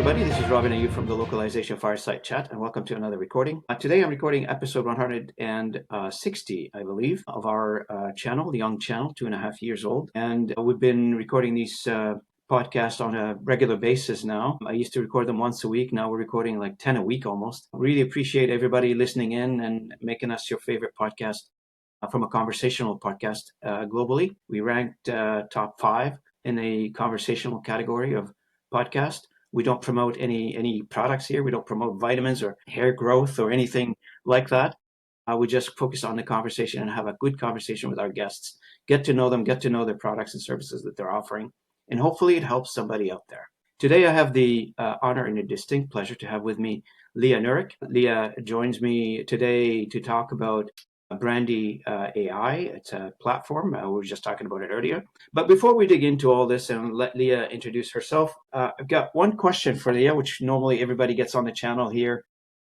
everybody. This is Robin Ayoub from the Localization Fireside Chat, and welcome to another recording. Today I'm recording episode 160, I believe, of our channel, the Young Channel, 2.5 years old. And we've been recording these podcasts on a regular basis now. I used to record them once a week. Now we're recording like 10 a week almost. Really appreciate everybody listening in and making us your favorite podcast from a conversational podcast globally. We ranked top 5 in the conversational category of podcast. We don't promote any products here. We don't promote vitamins or hair growth or anything like that. We just focus on the conversation and have a good conversation with our guests. Get to know them, get to know their products and services that they're offering. And hopefully it helps somebody out there. Today I have the honor and a distinct pleasure to have with me Leah Nurik. Leah joins me today to talk about Brandi AI. It's a platform. We were just talking about it earlier. But before we dig into all this and let Leah introduce herself, I've got one question for Leah, which normally everybody gets on the channel here.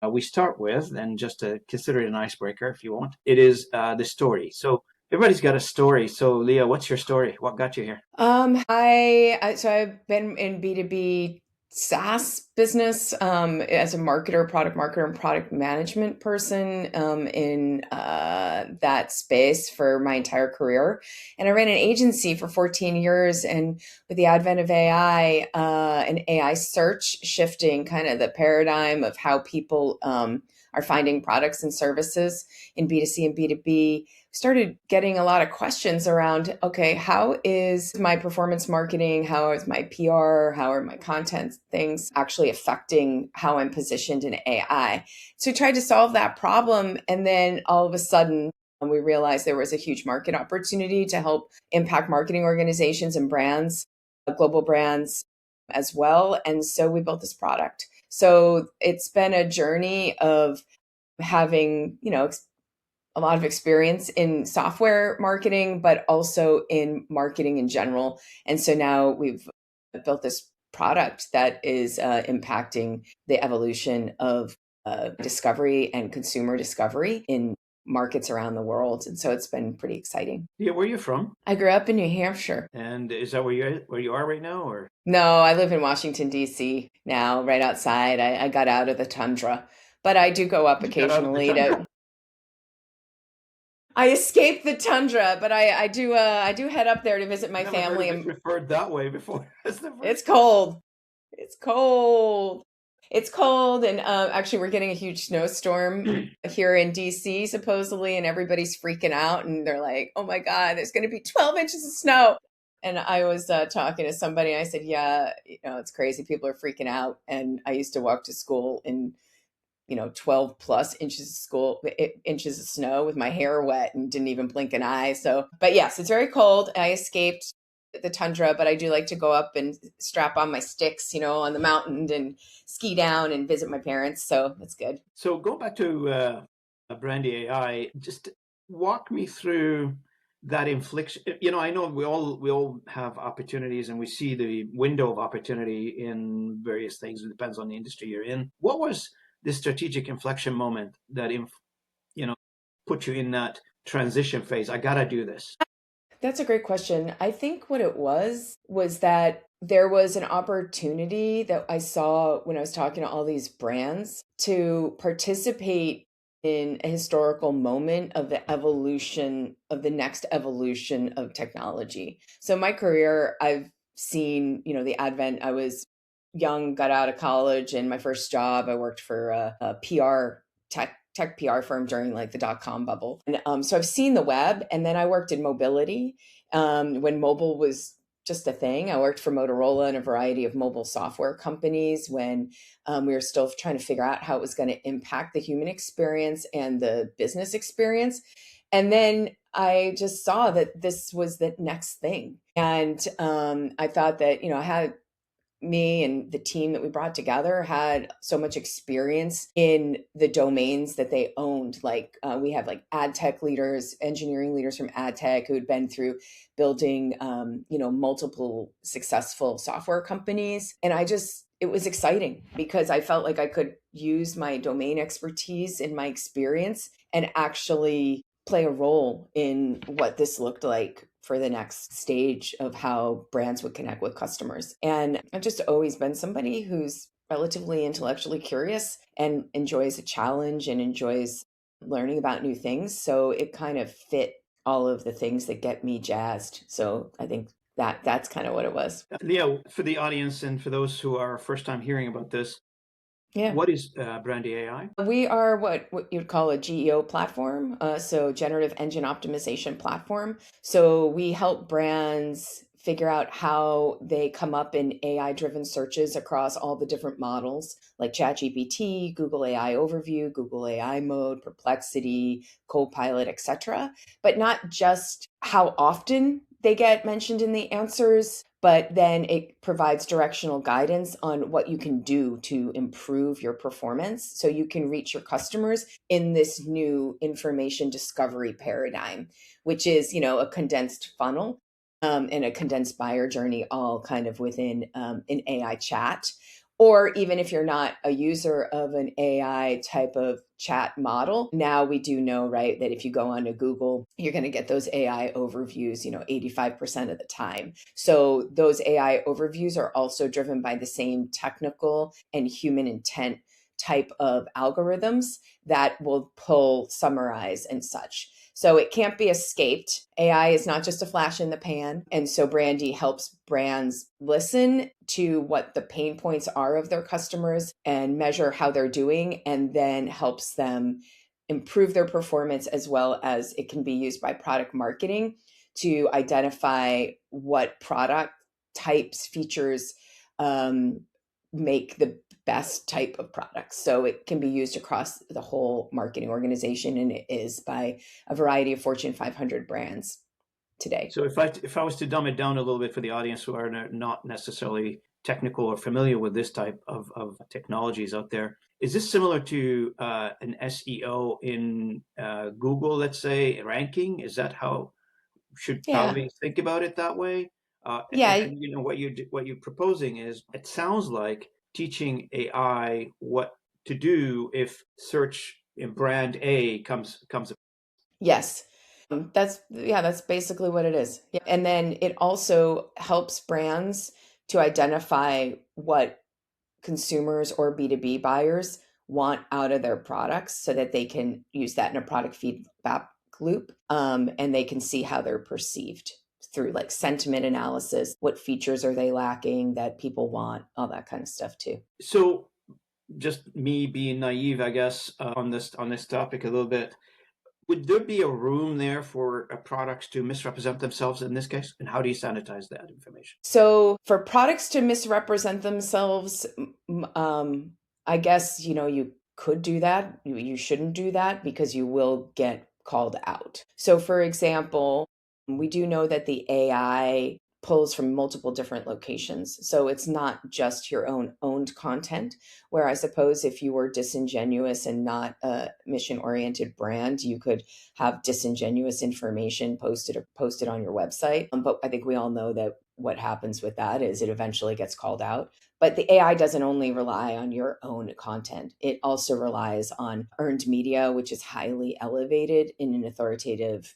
We start with, and just to consider it an icebreaker if you want, it is the story. So everybody's got a story. So Leah, what's your story? What got you here? So I've been in B2B SaaS business as a marketer, product marketer, and product management person in that space for my entire career. And I ran an agency for 14 years. And with the advent of AI and AI search shifting kind of the paradigm of how people are finding products and services in B2C and B2B, started getting a lot of questions around, okay, how is my performance marketing, how is my PR, how are my content things actually affecting how I'm positioned in AI? So we tried to solve that problem. And then all of a sudden, we realized there was a huge market opportunity to help impact marketing organizations and brands, global brands as well. And so we built this product. So it's been a journey of having, a lot of experience in software marketing, but also in marketing in general. And so now we've built this product that is impacting the evolution of discovery and consumer discovery in markets around the world. And so it's been pretty exciting. Yeah, where are you from? I grew up in New Hampshire. And is that where you are right now, or? No, I live in Washington, D.C. now, right outside. I got out of the tundra, but I do go up occasionally to. I escaped the tundra, but I do head up there to visit my family. I've referred that way before. It's cold. It's cold. It's cold, and actually, we're getting a huge snowstorm here in DC, supposedly, and everybody's freaking out, and they're like, "Oh my God, there's going to be 12 inches of snow." And I was talking to somebody, and I said, "Yeah, it's crazy. People are freaking out." And I used to walk to school in 12 plus inches of snow with my hair wet and didn't even blink an eye. So, but yes, it's very cold. I escaped the tundra, but I do like to go up and strap on my sticks, on the mountain and ski down and visit my parents. So that's good. So go back to Brandy AI. Just walk me through that inflection. I know we all have opportunities and we see the window of opportunity in various things. It depends on the industry you're in. What was this strategic inflection moment that put you in that transition phase? I gotta do this. That's a great question. I think what it was that there was an opportunity that I saw when I was talking to all these brands to participate in a historical moment of the next evolution of technology. So my career, I've seen, the advent. I was young, got out of college, and my first job, I worked for a PR tech PR firm during like the .com bubble. And so I've seen the web, and then I worked in mobility when mobile was just a thing. I worked for Motorola and a variety of mobile software companies when we were still trying to figure out how it was going to impact the human experience and the business experience. And then I just saw that this was the next thing. And I thought that, I had me and the team that we brought together had so much experience in the domains that they owned. Like we have like ad tech leaders, engineering leaders from ad tech who had been through building, multiple successful software companies. And it was exciting because I felt like I could use my domain expertise and my experience and actually play a role in what this looked like for the next stage of how brands would connect with customers. And I've just always been somebody who's relatively intellectually curious and enjoys a challenge and enjoys learning about new things. So it kind of fit all of the things that get me jazzed. So I think that's kind of what it was. Leah, for the audience and for those who are first time hearing about this, Yeah. what is Brandy AI? We are what you'd call a GEO platform, so Generative Engine Optimization platform. So we help brands figure out how they come up in AI-driven searches across all the different models like ChatGPT, Google AI Overview, Google AI Mode, Perplexity, Copilot, etc. But not just how often they get mentioned in the answers, but then it provides directional guidance on what you can do to improve your performance so you can reach your customers in this new information discovery paradigm, which is, a condensed funnel and a condensed buyer journey, all kind of within an AI chat. Or even if you're not a user of an AI type of chat model, now we do know, right, that if you go onto Google, you're going to get those AI overviews, 85% of the time. So those AI overviews are also driven by the same technical and human intent type of algorithms that will pull, summarize, and such. So it can't be escaped. AI is not just a flash in the pan. And so Brandy helps brands listen to what the pain points are of their customers and measure how they're doing, and then helps them improve their performance, as well as it can be used by product marketing to identify what product types, features make the best type of products. So it can be used across the whole marketing organization, and it is by a variety of Fortune 500 brands today. So if I was to dumb it down a little bit for the audience who are not necessarily technical or familiar with this type of technologies out there, is this similar to an SEO in Google, let's say, ranking? Is that how should Yeah. probably think about it that way? Yeah. And what you're proposing is, it sounds like teaching AI what to do if search in brand A comes. Yes. That's basically what it is. Yeah. And then it also helps brands to identify what consumers or B2B buyers want out of their products so that they can use that in a product feedback loop. And they can see how they're perceived through like sentiment analysis. What features are they lacking that people want? All that kind of stuff too. So just me being naive, I guess, on this topic a little bit. Would there be a room there for products to misrepresent themselves in this case? And how do you sanitize that information? So for products to misrepresent themselves, I guess, you could do that. You shouldn't do that because you will get called out. So for example, we do know that the AI pulls from multiple different locations. So it's not just your own owned content, where I suppose if you were disingenuous and not a mission oriented brand, you could have disingenuous information posted on your website. But I think we all know that what happens with that is it eventually gets called out. But the AI doesn't only rely on your own content. It also relies on earned media, which is highly elevated in an authoritative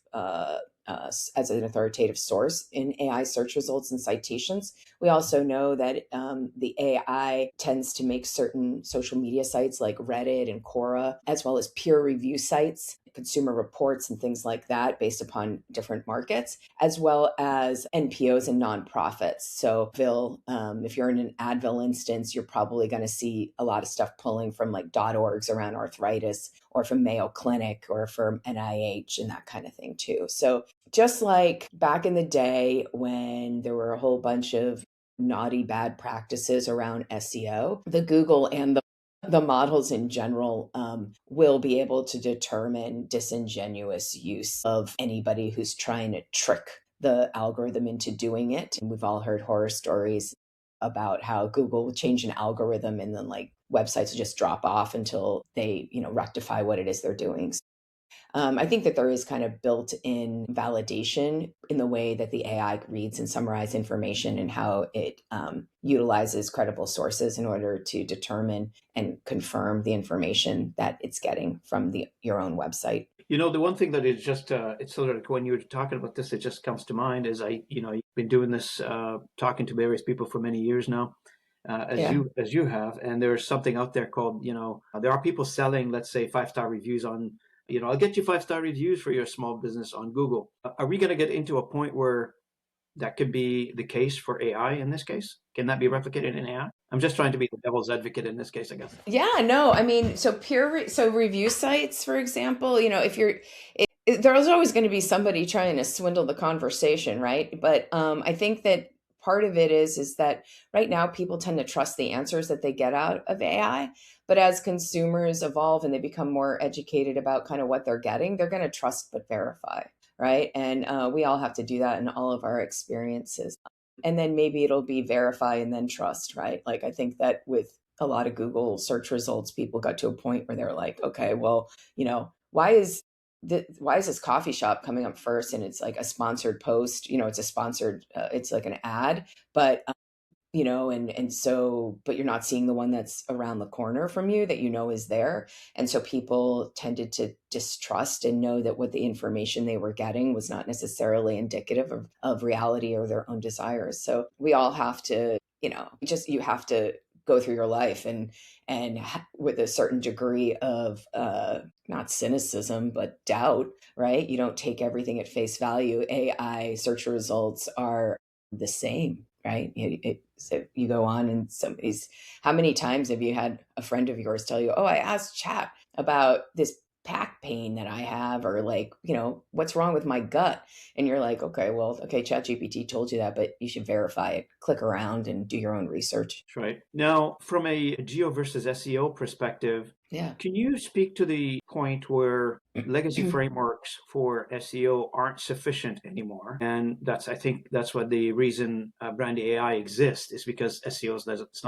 as an authoritative source in AI search results and citations. We also know that the AI tends to make certain social media sites like Reddit and Quora, as well as peer review sites, consumer reports, and things like that based upon different markets, as well as NPOs and nonprofits. So, if you're in an Advil instance, you're probably going to see a lot of stuff pulling from like .orgs around arthritis, or from Mayo Clinic, or from NIH, and that kind of thing too. So just like back in the day when there were a whole bunch of naughty bad practices around SEO, the Google and the models in general will be able to determine disingenuous use of anybody who's trying to trick the algorithm into doing it. And we've all heard horror stories about how Google will change an algorithm and then like websites will just drop off until they, rectify what it is they're doing. I think that there is kind of built-in validation in the way that the AI reads and summarizes information, and how it utilizes credible sources in order to determine and confirm the information that it's getting from your own website. The one thing that is just, it's sort of like when you were talking about this, it just comes to mind is I've been doing this, talking to various people for many years now. Yeah. as you have, and there's something out there called, there are people selling, let's say, 5-star reviews on, I'll get you 5-star reviews for your small business on Google. Are we going to get into a point where that could be the case for AI in this case? Can that be replicated in AI? I'm just trying to be the devil's advocate in this case, I guess. Yeah, no, I mean, so so review sites, for example, if you're, there's always going to be somebody trying to swindle the conversation, right? But I think that part of it is that right now people tend to trust the answers that they get out of AI. But as consumers evolve and they become more educated about kind of what they're getting, they're going to trust but verify, right? And we all have to do that in all of our experiences. And then maybe it'll be verify and then trust, right? Like I think that with a lot of Google search results, people got to a point where they're like, okay, well, why is this coffee shop coming up first? And it's like a sponsored post, it's a sponsored, it's like an ad, but and so, but you're not seeing the one that's around the corner from you that is there. And so people tended to distrust and know that what the information they were getting was not necessarily indicative of reality or their own desires. So we all have to, you have to go through your life and with a certain degree of not cynicism but doubt, right? You don't take everything at face value. AI search results are the same, right? So you go on and how many times have you had a friend of yours tell you, oh, I asked chat about this back pain that I have, or like, what's wrong with my gut? And you're like, okay, chat GPT told you that, but you should verify it, click around and do your own research. That's right. Now, from a geo versus SEO perspective, Yeah. can you speak to the point where legacy frameworks for SEO aren't sufficient anymore? And I think that's what the reason Brandy AI exists, is because SEO it's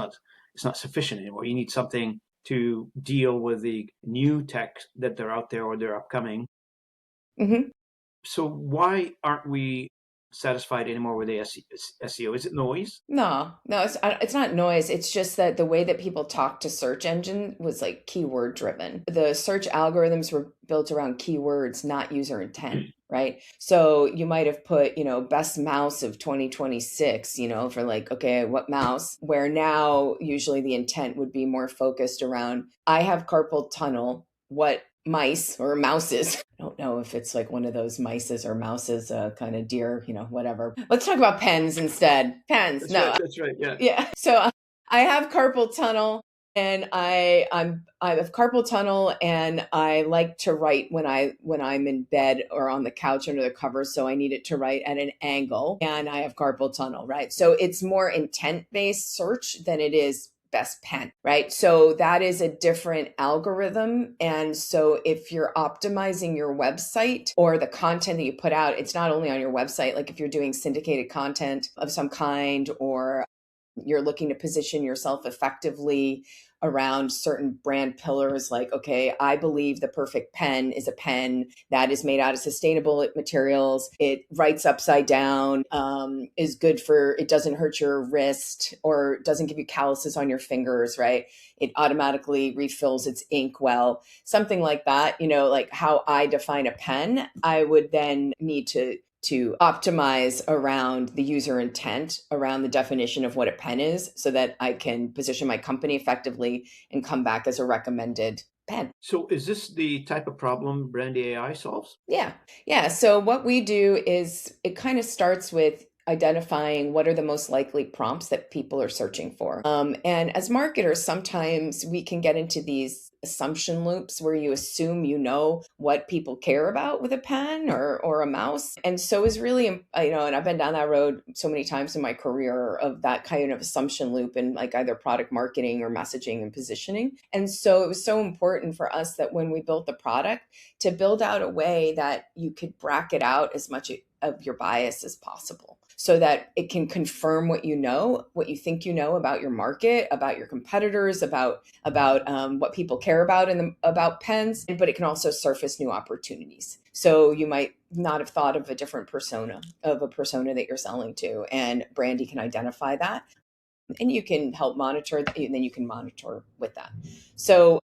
not sufficient anymore. You need something to deal with the new tech that they're out there or they're upcoming. Mm-hmm. So why aren't we satisfied anymore with the SEO? Is it noise? No, it's not noise. It's just that the way that people talk to search engine was like keyword driven. The search algorithms were built around keywords, not user intent, right? So you might have put, best mouse of 2026, for like, okay, what mouse? Where now usually the intent would be more focused around, I have carpal tunnel. What mice or mouses? I don't know if it's like one of those mices or mouses, kind of deer, whatever. Let's talk about pens instead. Pens. That's right. No. That's right. Yeah. Yeah. So I have carpal tunnel, and I have carpal tunnel, and I like to write when I'm in bed or on the couch under the covers. So I need it to write at an angle, and I have carpal tunnel, right? So it's more intent based search than it is best pen, right? So that is a different algorithm. And so if you're optimizing your website or the content that you put out, it's not only on your website, like if you're doing syndicated content of some kind, or you're looking to position yourself effectively around certain brand pillars, like, okay, I believe the perfect pen is a pen that is made out of sustainable materials. It writes upside down, is good for, it doesn't hurt your wrist or doesn't give you calluses on your fingers, right? It automatically refills its ink well, something like that. Like how I define a pen, I would then need to optimize around the user intent, around the definition of what a pen is, so that I can position my company effectively and come back as a recommended pen. So is this the type of problem Brandy AI solves? Yeah. Yeah. So what we do is it kind of starts with identifying what are the most likely prompts that people are searching for. And as marketers, sometimes we can get into these assumption loops where you assume what people care about with a pen or a mouse. And so is really, and I've been down that road so many times in my career of that kind of assumption loop in like either product marketing or messaging and positioning. And so it was so important for us that when we built the product, to build out a way that you could bracket out as much of your bias as possible, so that it can confirm what what you think about your market, about your competitors, about what people care about about pens, but it can also surface new opportunities. So you might not have thought of a different persona that you're selling to, and Brandy can identify that, and you can help monitor, and then you can monitor with that. So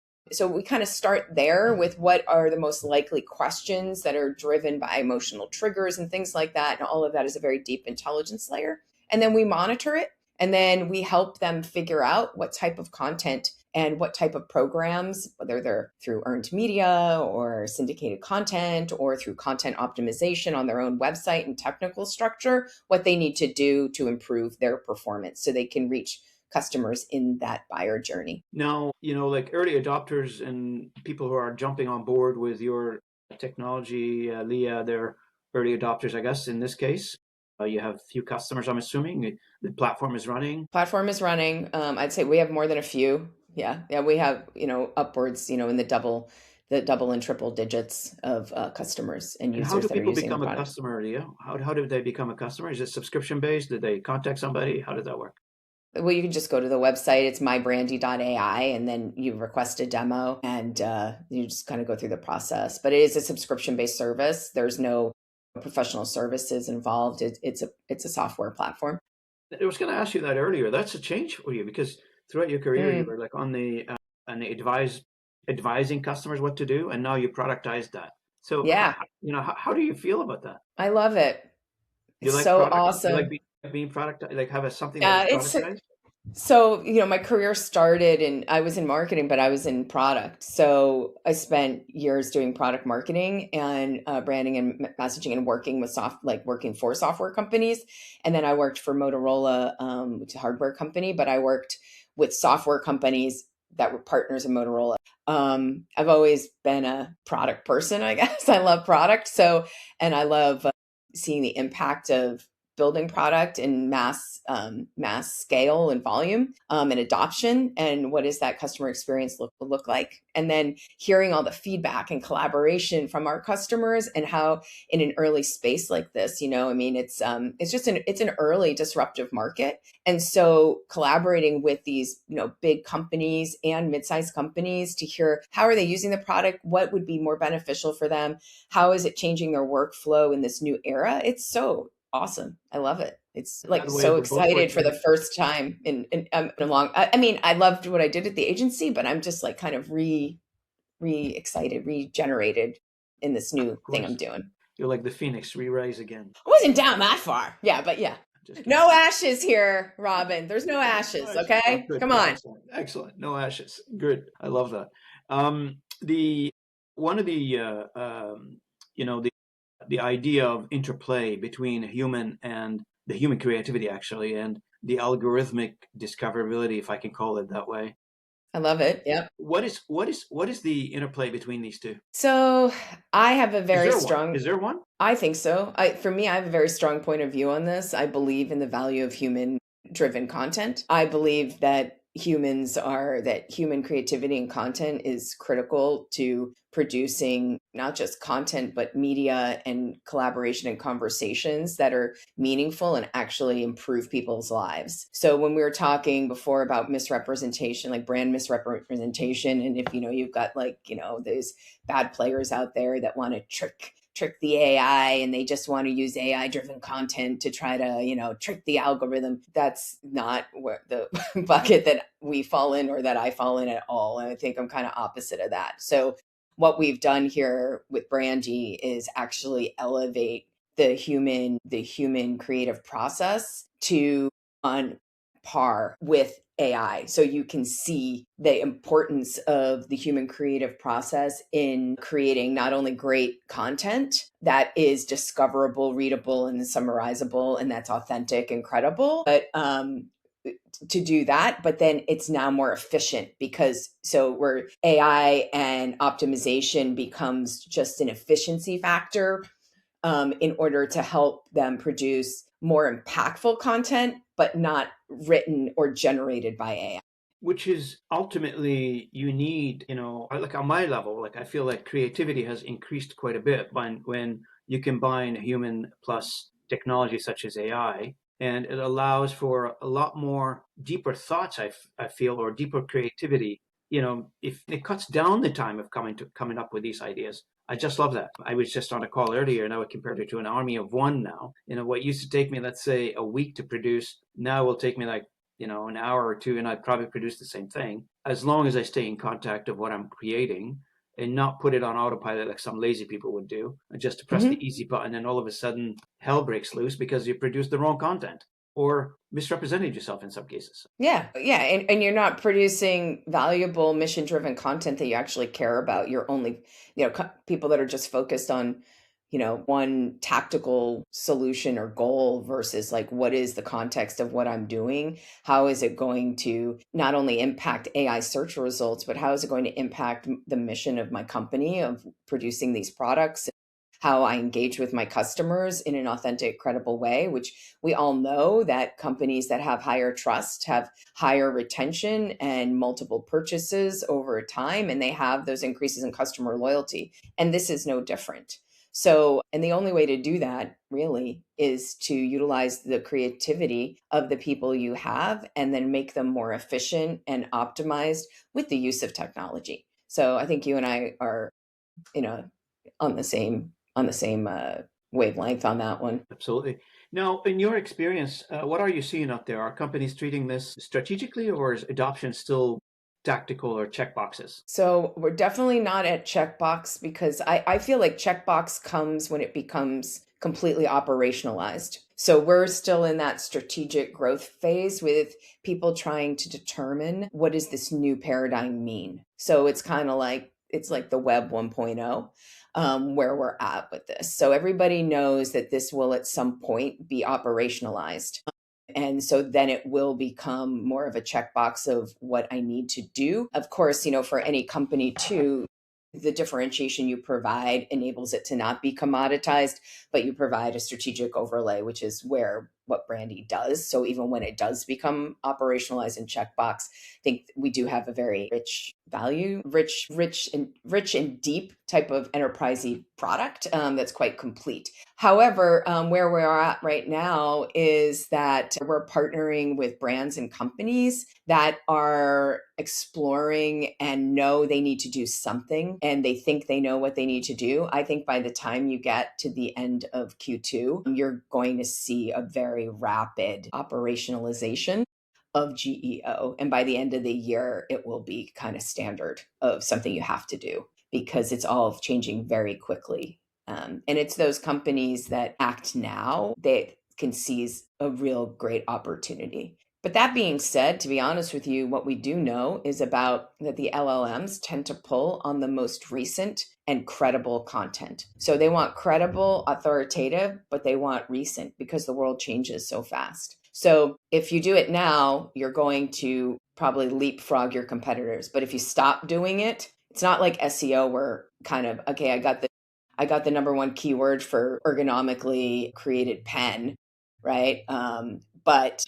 we kind of start there with what are the most likely questions that are driven by emotional triggers and things like that. And all of that is a very deep intelligence layer. And then we monitor it. And then we help them figure out what type of content and what type of programs, whether they're through earned media or syndicated content or through content optimization on their own website and technical structure, what they need to do to improve their performance so they can reach customers in that buyer journey. Now, like early adopters and people who are jumping on board with your technology, Leah, they're early adopters, I guess, in this case. You have few customers, I'm assuming. The platform is running. Platform is running. I'd say we have more than a few. Yeah, we have upwards in the double and triple digits of customers and And how users do that are people using the become a product. customer, Leah? How did they become a customer? Is it subscription based? Did they contact somebody? How did that work? Well, you can just go to the website. It's Brandi.ai, and then you request a demo, and you just kind of go through the process. But it is a subscription-based service. There's no professional services involved. It's a software platform. I was going to ask you that earlier. That's a change for you because throughout your career you Mm, were like on the advising customers what to do, and now you productized that. So, yeah, how do you feel about that? I love it. You It's like so product? You like awesome. being product, like have something that is Yeah, it's productized? so, my career started and I was in marketing, but I was in product. So I spent years doing product marketing and branding and messaging and working with working for software companies. And then I worked for Motorola, which is a hardware company, but I worked with software companies that were partners of Motorola. I've always been a product person, I guess. I love product. So, and I love seeing the impact of building product in mass scale and volume and adoption, and what does that customer experience look like, and then hearing all the feedback and collaboration from our customers, and how in an early space like this, I mean, it's an early disruptive market, and so collaborating with these big companies and mid-sized companies to hear how are they using the product, what would be more beneficial for them, how is it changing their workflow in this new era. It's so awesome. I love it. It's By like the way, so we're both excited for working. the first time in a long. I mean, I loved what I did at the agency, but I'm just like kind of excited, regenerated in this Of new thing I'm course, doing. you're like the phoenix, re-rise again. I wasn't down that far. Yeah, but yeah. Just kidding. No ashes here, Robin. There's no No ashes, ashes. Oh, okay? good. Come on. Excellent. Excellent. No ashes. Good. I love that. The one of the the idea of interplay between human and the human creativity actually and the algorithmic discoverability, if I can call it that way. I love it. Yeah. What is the interplay between these two? So I have a Is very there one? strong Is there one? I think so. For me, I have a very strong point of view on this. I believe in the value of human driven content. I believe that human creativity and content is critical to producing not just content, but media and collaboration and conversations that are meaningful and actually improve people's lives. So when we were talking before about misrepresentation, like brand misrepresentation, and if you've got those bad players out there that want to trick the AI and they just want to use AI driven content to try to, trick the algorithm. That's not where the bucket that we fall in or that I fall in at all. And I think I'm kind of opposite of that. So what we've done here with Brandy is actually elevate the human creative process to on par with AI. So you can see the importance of the human creative process in creating not only great content that is discoverable, readable, and summarizable, and that's authentic and credible, but to do that, but then it's now more efficient because so where AI and optimization becomes just an efficiency factor in order to help them produce more impactful content, but not written or generated by AI. Which is ultimately you need, like on my level, like I feel like creativity has increased quite a bit when you combine human plus technology such as AI, and it allows for a lot more deeper thoughts, I feel, or deeper creativity. If it cuts down the time of coming up with these ideas. I just love that. I was just on a call earlier and I would compare it to an army of one now. What used to take me, let's say, a week to produce, now will take me like an hour or two, and I'd probably produce the same thing as long as I stay in contact of what I'm creating and not put it on autopilot like some lazy people would do, and just to press the Mhm. easy button and all of a sudden hell breaks loose because you produced the wrong content. or misrepresented yourself in some cases. Yeah. Yeah. And you're not producing valuable mission driven content that you actually care about. You're only, people that are just focused on, one tactical solution or goal versus like, what is the context of what I'm doing? How is it going to not only impact AI search results, but how is it going to impact the mission of my company of producing these products? How I engage with my customers in an authentic, credible way, which we all know that companies that have higher trust have higher retention and multiple purchases over time, and they have those increases in customer loyalty. And this is no different. So, and the only way to do that really is to utilize the creativity of the people you have and then make them more efficient and optimized with the use of technology. So I think you and I are, you know, on the same wavelength on that one. Absolutely. Now, in your experience, what are you seeing out there? Are companies treating this strategically, or is adoption still tactical or checkboxes? So we're definitely not at checkbox because I feel like checkbox comes when it becomes completely operationalized. So we're still in that strategic growth phase with people trying to determine what does this new paradigm mean. So it's kind of like it's like the web 1.0, where we're at with this. So everybody knows that this will at some point be operationalized. And so then it will become more of a checkbox of what I need to do. Of course, for any company too, the differentiation you provide enables it to not be commoditized, but you provide a strategic overlay, which is where what Brandy does. So even when it does become operationalized in checkbox, I think we do have a very rich value, rich and deep type of enterprisey product that's quite complete. However, where we are at right now is that we're partnering with brands and companies that are exploring and know they need to do something and they think they know what they need to do. I think by the time you get to the end of Q2, you're going to see a very rapid operationalization of GEO. And by the end of the year, it will be kind of standard of something you have to do because it's all changing very quickly. And it's those companies that act now that can seize a real great opportunity. But that being said, to be honest with you, what we do know is about that the LLMs tend to pull on the most recent and credible content. So they want credible, authoritative, but they want recent because the world changes so fast. So if you do it now, you're going to probably leapfrog your competitors. But if you stop doing it, it's not like SEO where kind of, okay, I got the number one keyword for ergonomically created pen, right?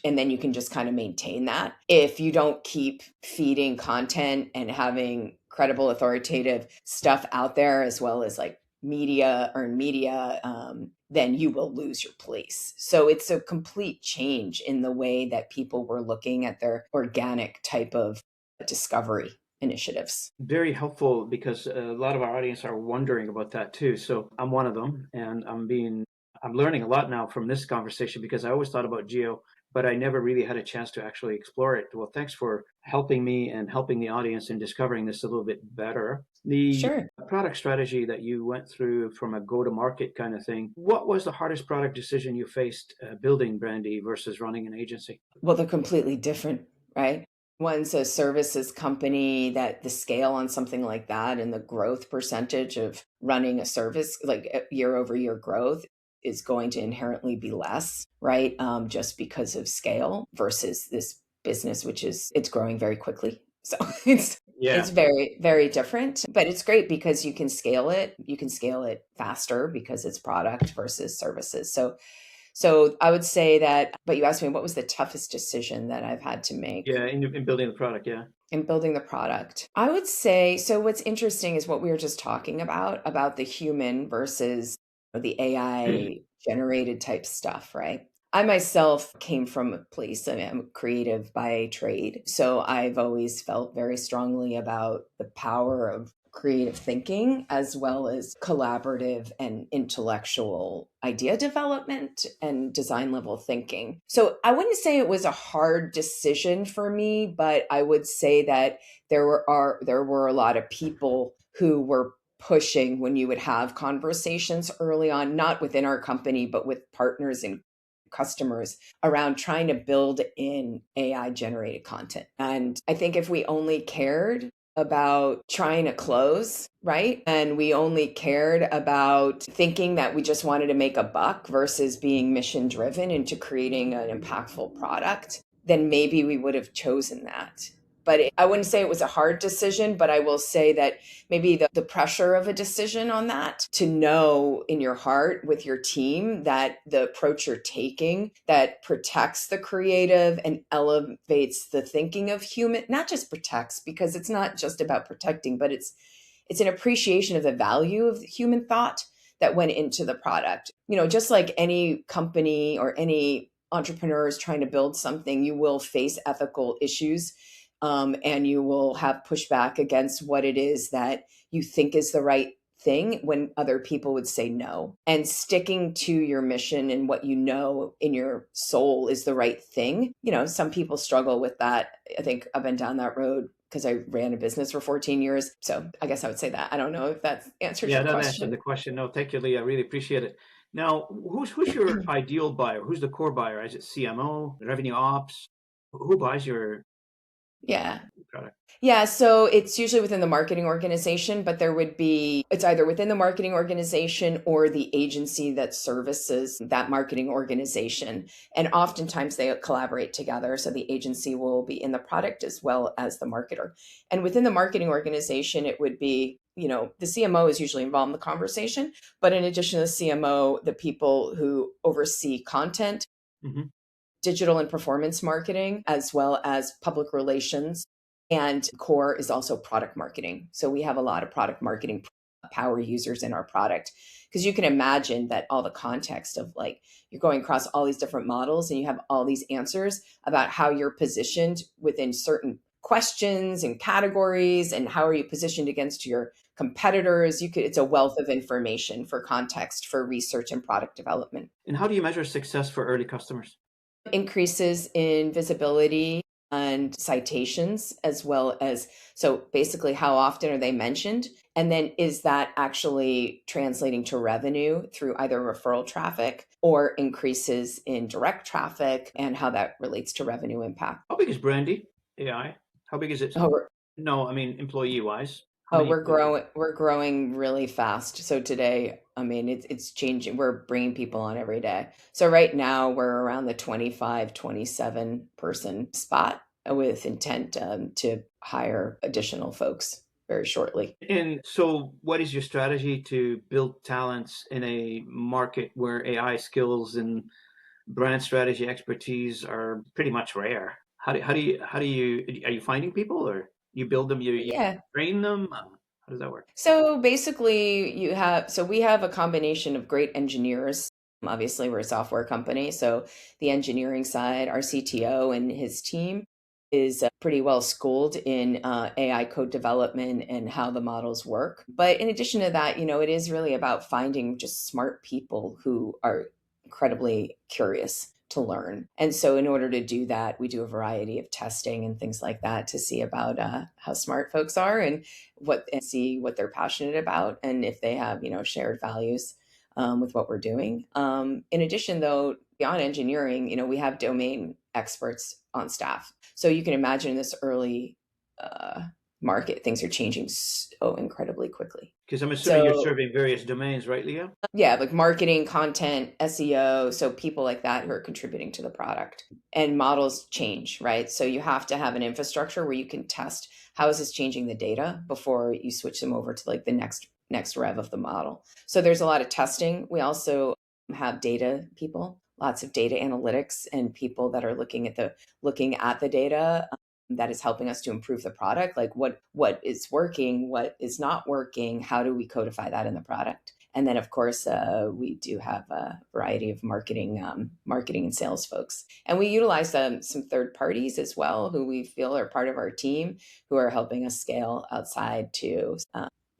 And then you can just kind of maintain that. If you don't keep feeding content and having credible, authoritative stuff out there, as well as like earned media, then you will lose your place. So it's a complete change in the way that people were looking at their organic type of discovery initiatives. Very helpful because a lot of our audience are wondering about that too. So I'm one of them, and I'm learning a lot now from this conversation because I always thought about geo, but I never really had a chance to actually explore it. Well, thanks for helping me and helping the audience in discovering this a little bit better. The Sure. product strategy that you went through from a go-to-market kind of thing, what was the hardest product decision you faced building Brandy versus running an agency? Well, they're completely different, right? One's a services company that the scale on something like that and the growth percentage of running a service, like year over year growth, is going to inherently be less, right? Just because of scale versus this business, which it's growing very quickly. So it's Yeah. very, very different, but it's great because you can scale it. You can scale it faster because it's product versus services. So I would say that, but you asked me what was the toughest decision that I've had to make Yeah, in building the product, yeah. in building the product. I would say, so what's interesting is what we were just talking about the human versus the AI generated type stuff, right? I myself came from a place, I mean, I'm creative by trade. So I've always felt very strongly about the power of creative thinking as well as collaborative and intellectual idea development and design level thinking. So I wouldn't say it was a hard decision for me, but I would say that there were a lot of people who were pushing when you would have conversations early on, not within our company, but with partners in customers around trying to build in AI generated content. And I think if we only cared about trying to close, right? And we only cared about thinking that we just wanted to make a buck versus being mission driven into creating an impactful product, then maybe we would have chosen that. But I wouldn't say it was a hard decision, but I will say that maybe the pressure of a decision on that, to know in your heart with your team that the approach you're taking that protects the creative and elevates the thinking of human, not just protects, because it's not just about protecting, but it's an appreciation of the value of human thought that went into the product. Just like any company or any entrepreneur is trying to build something, you will face ethical issues, and you will have pushback against what it is that you think is the right thing when other people would say no. And sticking to your mission and what in your soul is the right thing. Some people struggle with that. I think I've been down that road because I ran a business for 14 years. So I guess I would say that. I don't know if that answers Yeah, your that answered question. the question. No, thank you, Leah. I really appreciate it. Now, who's your ideal buyer? Who's the core buyer? Is it CMO, revenue ops? Who buys your Yeah. product? Yeah, so it's usually within the marketing organization, but it's either within the marketing organization or the agency that services that marketing organization. And oftentimes they collaborate together. So the agency will be in the product as well as the marketer. And within the marketing organization, it would be, the CMO is usually involved in the conversation. But in addition to the CMO, the people who oversee content, Mm-hmm. digital and performance marketing, as well as public relations. And core is also product marketing. So we have a lot of product marketing power users in our product, because you can imagine that all the context of, like, you're going across all these different models and you have all these answers about how you're positioned within certain questions and categories, and how are you positioned against your competitors. It's a wealth of information for context, for research and product development. And how do you measure success for early customers? Increases in visibility and citations, as well as, so basically, how often are they mentioned? And then is that actually translating to revenue through either referral traffic or increases in direct traffic, and how that relates to revenue impact? How big is Brandy AI? How big is it? Oh, we're, No, I mean employee wise. How oh, many we're employees? growing. We're growing really fast. So today, I mean, it's changing. We're bringing people on every day. So right now, we're around the 25, 27 person spot, with intent to hire additional folks very shortly. And so, what is your strategy to build talents in a market where AI skills and brand strategy expertise are pretty much rare? Are you finding people, or you build them, you Yeah. train them? How does that work? So basically, we have a combination of great engineers. Obviously, we're a software company. So the engineering side, our CTO and his team is pretty well schooled in AI code development and how the models work. But in addition to that, it is really about finding just smart people who are incredibly curious to learn. And so in order to do that, we do a variety of testing and things like that to see about how smart folks are, and see what they're passionate about, and if they have, shared values with what we're doing. In addition, though, beyond engineering, we have domain experts on staff. So you can imagine in this early market, things are changing so incredibly quickly. Because I'm assuming you're So serving various domains, right, Leah? yeah, like marketing, content, SEO, so people like that who are contributing to the product. And models change, right? So you have to have an infrastructure where you can test how is this changing the data before you switch them over to, like, the next rev of the model. So there's a lot of testing. We also have data people, lots of data analytics, and people that are looking at the data, that is helping us to improve the product, like what is working, what is not working, how do we codify that in the product. And then, of course, we do have a variety of marketing and sales folks. And we utilize some third parties as well, who we feel are part of our team, who are helping us scale outside too.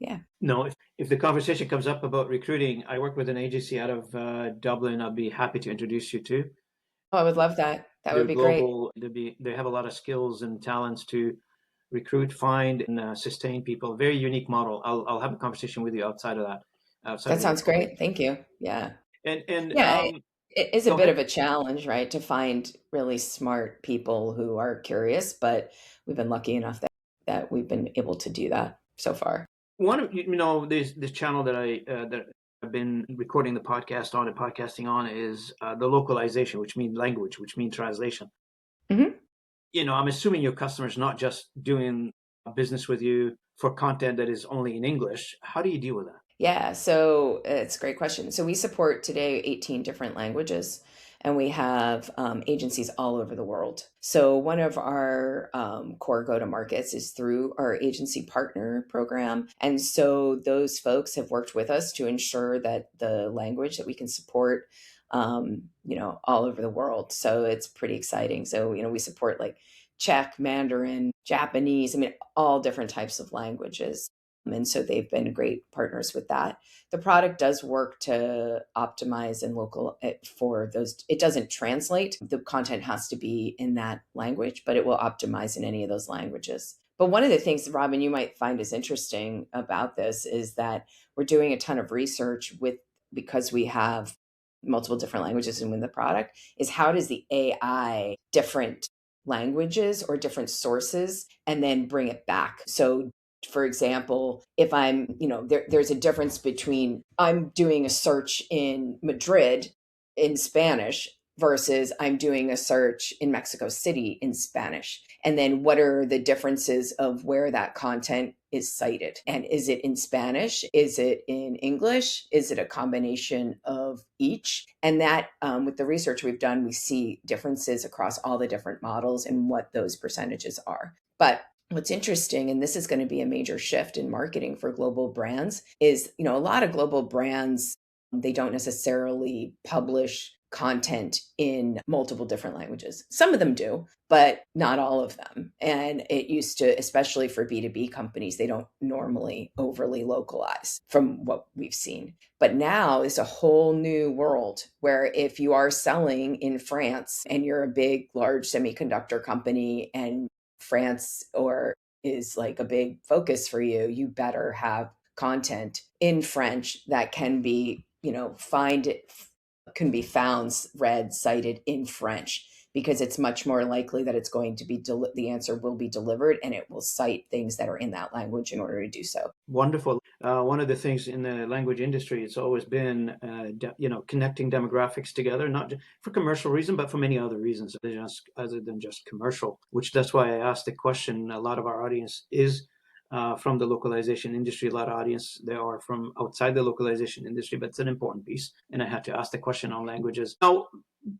Yeah. No, if the conversation comes up about recruiting, I work with an agency out of Dublin. I'd be happy to introduce you to. Oh, I would love that. That would They're be great. global. They have a lot of skills and talents to recruit, find, and sustain people. Very unique model. I'll have a conversation with you outside of that, outside That of the sounds recording. great. Thank you. Yeah. And Yeah. It is a Go bit ahead. of a challenge, right, to find really smart people who are curious, but we've been lucky enough that we've been able to do that so far. One of this channel that I've been recording the podcast on and podcasting on is the localization, which means language, which means translation. Mhm. I'm assuming your customers not just doing business with you for content that is only in English. How do you deal with that? Yeah, so it's a great question. So we support today 18 different languages, and we have agencies all over the world. So one of our core go-to-markets is through our agency partner program. And so those folks have worked with us to ensure that the language that we can support, all over the world. So it's pretty exciting. So, we support like Czech, Mandarin, Japanese, I mean, all different types of languages. And so they've been great partners with that. The product does work to optimize and local for those. It doesn't translate. The content has to be in that language, but it will optimize in any of those languages. But one of the things, Robin, you might find is interesting about this is that we're doing a ton of research because we have multiple different languages in the product, is how does the AI different languages or different sources and then bring it back. So for example, if there's a difference between I'm doing a search in Madrid in Spanish versus I'm doing a search in Mexico City in Spanish. And then what are the differences of where that content is cited? And is it in Spanish? Is it in English? Is it a combination of each? And that, with the research we've done, we see differences across all the different models and what those percentages are. But what's interesting, and this is going to be a major shift in marketing for global brands, is, a lot of global brands, they don't necessarily publish content in multiple different languages. Some of them do, but not all of them. And it used to, especially for B2B companies, they don't normally overly localize from what we've seen. But now is a whole new world where if you are selling in France and you're a big, large semiconductor company and France or is like a big focus for you, you better have content in French that can be, can be found, read, cited in French, because it's much more likely that it's going to be the answer will be delivered and it will cite things that are in that language in order to do so. Wonderful. One of the things in the language industry, it's always been, connecting demographics together, not for commercial reason, but for many other reasons, other than just commercial. Which that's why I asked the question. A lot of our audience is from the localization industry. A lot of audience they are from outside the localization industry, but it's an important piece. And I had to ask the question on languages. Now,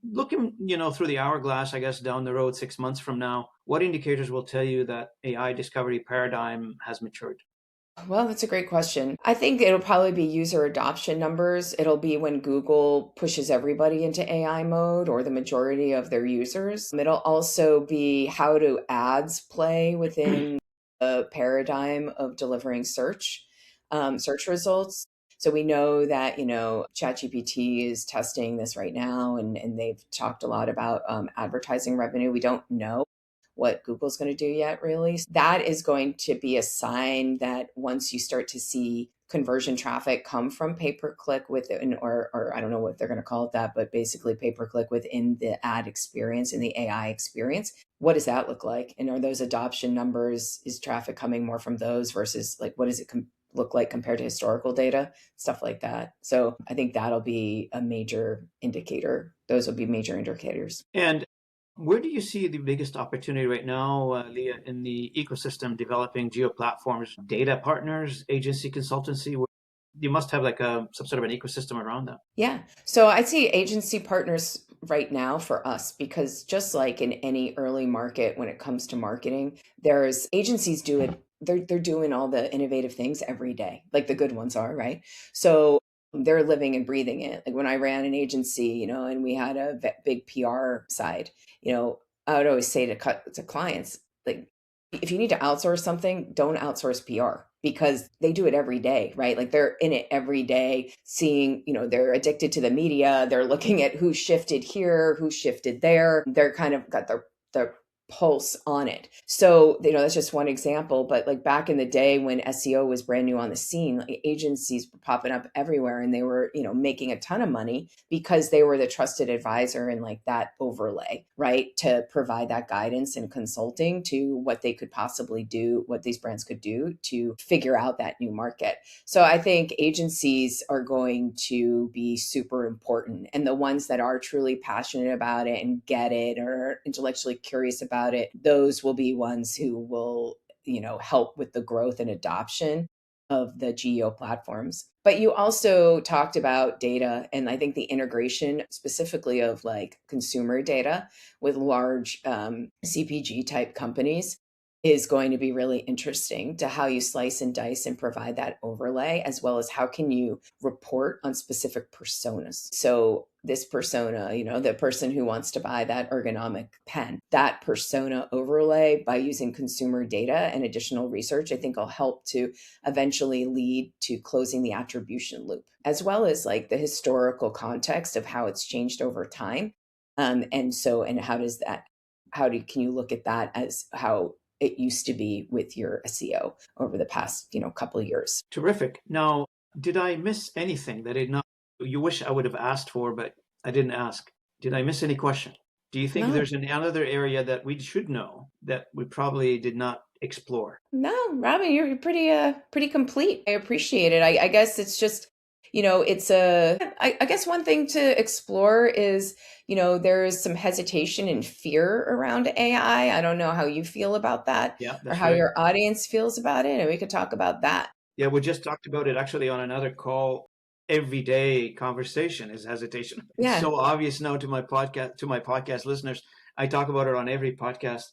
looking, through the hourglass, I guess down the road, 6 months from now, what indicators will tell you that AI discovery paradigm has matured? Well, that's a great question. I think it'll probably be user adoption numbers. It'll be when Google pushes everybody into AI mode or the majority of their users. It'll also be how do ads play within the paradigm of delivering search results. So we know that, ChatGPT is testing this right now, and they've talked a lot about advertising revenue. We don't know what Google's going to do yet, really. That is going to be a sign that once you start to see conversion traffic come from pay-per-click within, or I don't know what they're going to call it that, but basically pay-per-click within the ad experience and the AI experience, what does that look like? And are those adoption numbers, is traffic coming more from those versus like, what does it look like compared to historical data, stuff like that. So I think that'll be a major indicator. Those will be major indicators. And where do you see the biggest opportunity right now, Leah, in the ecosystem developing geo platforms, data partners, agency consultancy? You must have like some sort of an ecosystem around that. Yeah. So I see agency partners right now for us because just like in any early market, when it comes to marketing, there's agencies do it. They're doing all the innovative things every day, like the good ones are, right? So they're living and breathing it. Like when I ran an agency, and we had a big PR side, I would always say to clients, like, if you need to outsource something, don't outsource PR because they do it every day, right? Like they're in it every day, seeing, they're addicted to the media. They're looking at who shifted here, who shifted there. They're kind of got their pulse on it. So, that's just one example, but like back in the day when SEO was brand new on the scene, like agencies were popping up everywhere and they were, making a ton of money because they were the trusted advisor and like that overlay, right? To provide that guidance and consulting to what they could possibly do, what these brands could do to figure out that new market. So I think agencies are going to be super important. And the ones that are truly passionate about it and get it or are intellectually curious about it, those will be ones who will, help with the growth and adoption of the GEO platforms. But you also talked about data, and I think the integration specifically of like consumer data with large CPG type companies is going to be really interesting to how you slice and dice and provide that overlay, as well as how can you report on specific personas. So this persona, the person who wants to buy that ergonomic pen, that persona overlay by using consumer data and additional research, I think will help to eventually lead to closing the attribution loop, as well as like the historical context of how it's changed over time. And how does that, can you look at that as how it used to be with your SEO over the past, couple of years? Terrific. Now, did I miss anything that you wish I would have asked for, but I didn't ask? Did I miss any question? Do you think No, there's another area that we should know that we probably did not explore? no, Robin, you're pretty complete. I appreciate it. I guess it's just, I guess one thing to explore is, there is some hesitation and fear around AI. I don't know how you feel about that Yeah, or that's how right. your audience feels about it. And we could talk about that. Yeah, we just talked about it actually on another call. Everyday conversation is hesitation. It's Yeah. so obvious now to my podcast listeners. I talk about it on every podcast.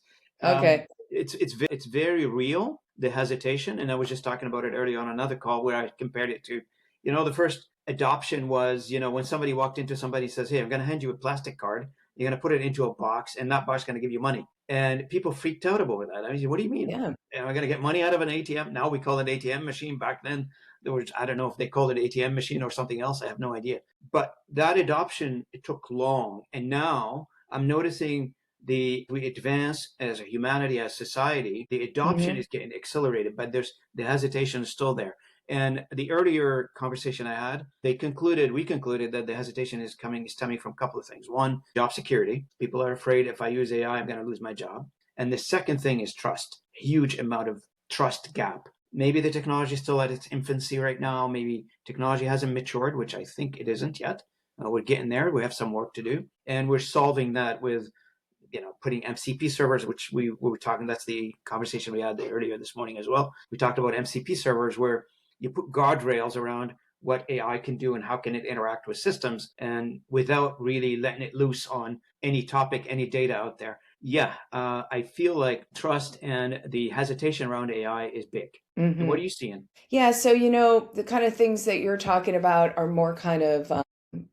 Okay. It's very real, the hesitation, and I was just talking about it earlier on another call where I compared it to, the first adoption was, when somebody walked into somebody says, "Hey, I'm going to hand you a plastic card. You're going to put it into a box, and that box is going to give you money." And people freaked out over that. I mean, what do you mean? Yeah. Am I going to get money out of an ATM? Now we call it an ATM machine. Back then, there was, I don't know if they called it ATM machine or something else. I have no idea. But that adoption, it took long. And now I'm noticing we advance as a humanity, as society, the adoption Hmm. is getting accelerated, but the hesitation is still there. And the earlier conversation I had, we concluded that the hesitation is stemming from a couple of things. One, job security. People are afraid if I use AI, I'm going to lose my job. And the second thing is trust. Huge amount of trust gap. Maybe the technology is still at its infancy right now. Maybe technology hasn't matured, which I think it isn't yet. We're getting there. We have some work to do. And we're solving that with putting MCP servers, which we were talking, that's the conversation we had earlier this morning as well. We talked about MCP servers where you put guardrails around what AI can do and how can it interact with systems, and without really letting it loose on any topic, any data out there. Yeah, I feel like trust and the hesitation around AI is big. What Hmm. are you seeing? Yeah. So, the kind of things that you're talking about are more kind of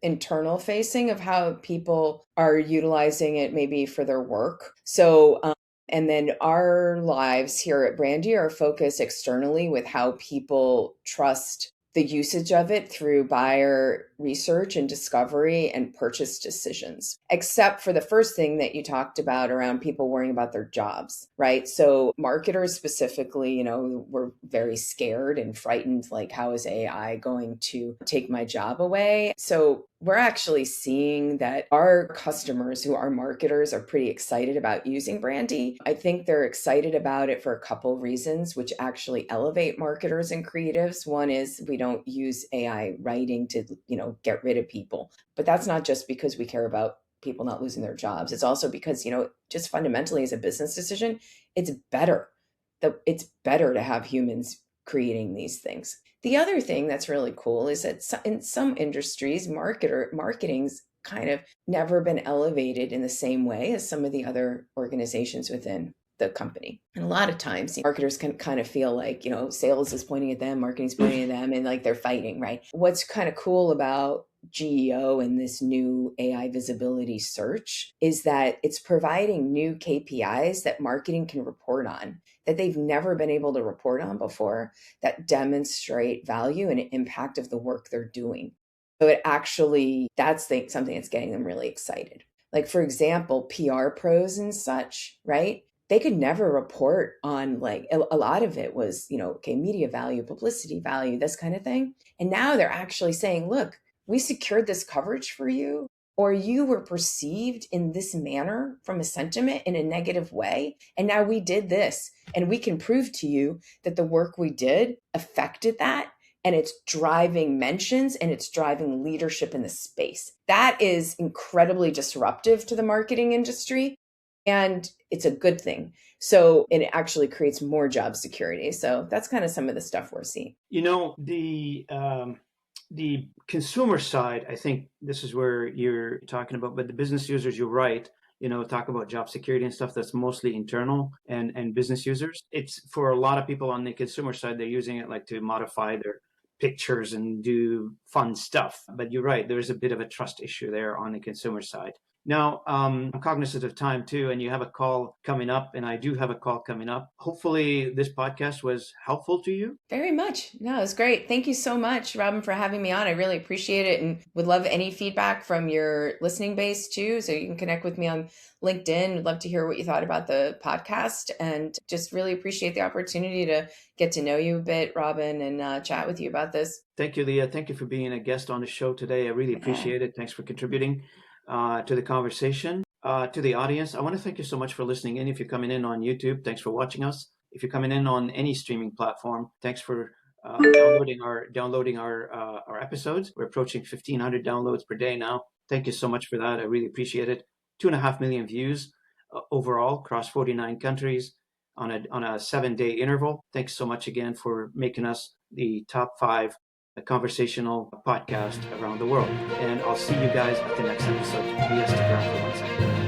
internal facing of how people are utilizing it maybe for their work. So, and then our lives here at Brandy are focused externally with how people trust the usage of it through buyer research and discovery and purchase decisions, except for the first thing that you talked about around people worrying about their jobs, right? So marketers specifically, were very scared and frightened, like, how is AI going to take my job away? So we're actually seeing that our customers who are marketers are pretty excited about using Brandy. I think they're excited about it for a couple reasons, which actually elevate marketers and creatives. One is we don't use AI writing to, get rid of people. But that's not just because we care about people not losing their jobs. It's also because, just fundamentally as a business decision, it's better. It's better to have humans creating these things. The other thing that's really cool is that in some industries, marketing's kind of never been elevated in the same way as some of the other organizations within the company. And a lot of times, marketers can kind of feel like, sales is pointing at them, marketing's pointing at them, and like they're fighting, right? What's kind of cool about GEO and this new AI visibility search is that it's providing new KPIs that marketing can report on that they've never been able to report on before, that demonstrate value and impact of the work they're doing. So that's something that's getting them really excited. Like, for example, PR pros and such, right? They could never report on, like, a lot of it was, okay, media value, publicity value, this kind of thing. And now they're actually saying, look, we secured this coverage for you, or you were perceived in this manner from a sentiment in a negative way. And now we did this, and we can prove to you that the work we did affected that. And it's driving mentions and it's driving leadership in the space. That is incredibly disruptive to the marketing industry. And it's a good thing. So it actually creates more job security. So that's kind of some of the stuff we're seeing. The consumer side, I think this is where you're talking about, but the business users, you're right. Talk about job security and stuff, that's mostly internal and business users. It's for a lot of people on the consumer side, they're using it like to modify their pictures and do fun stuff. But you're right, there's a bit of a trust issue there on the consumer side. Now, I'm cognizant of time too, and you have a call coming up, and I do have a call coming up. Hopefully this podcast was helpful to you. Very much. No, it's great. Thank you so much, Robin, for having me on. I really appreciate it and would love any feedback from your listening base too. So you can connect with me on LinkedIn. Would love to hear what you thought about the podcast and just really appreciate the opportunity to get to know you a bit, Robin, and chat with you about this. Thank you, Leah. Thank you for being a guest on the show today. I really appreciate it. Thanks for contributing to the conversation. To the audience, I want to thank you so much for listening in. If you're coming in on YouTube, thanks for watching us. If you're coming in on any streaming platform, thanks for downloading our episodes. We're approaching 1,500 downloads per day now. Thank you so much for that. I really appreciate it. 2.5 million views overall across 49 countries on a 7-day interval. Thanks so much again for making us the top 5 conversational podcast around the world. And I'll see you guys at the next episode. Leah, stick around for 1 second.